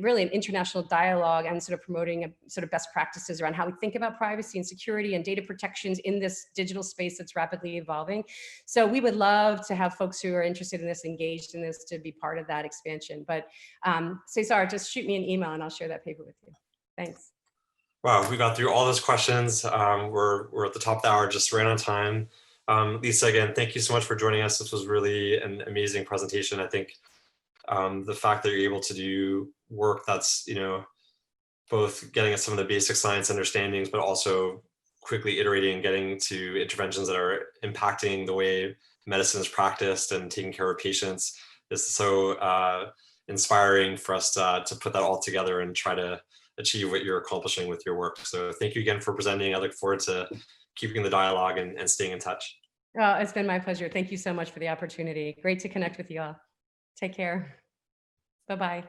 really an international dialogue and sort of promoting sort of best practices around how we think about privacy and security and data protections in this digital space that's rapidly evolving. So we would love to have folks who are interested in this, engaged in this, to be part of that expansion. But Cesar, just shoot me an email and I'll share that paper with you. Thanks. Wow, we got through all those questions. We're at the top of the hour, just right on time. Lisa, again, thank you so much for joining us. This was really an amazing presentation. I think the fact that you're able to do work that's, both getting at some of the basic science understandings, but also quickly iterating and getting to interventions that are impacting the way medicine is practiced and taking care of patients is so inspiring for us to put that all together and try to achieve what you're accomplishing with your work. So thank you again for presenting. I look forward to keeping the dialogue and staying in touch. Oh, it's been my pleasure. Thank you so much for the opportunity. Great to connect with you all. Take care. Bye-bye.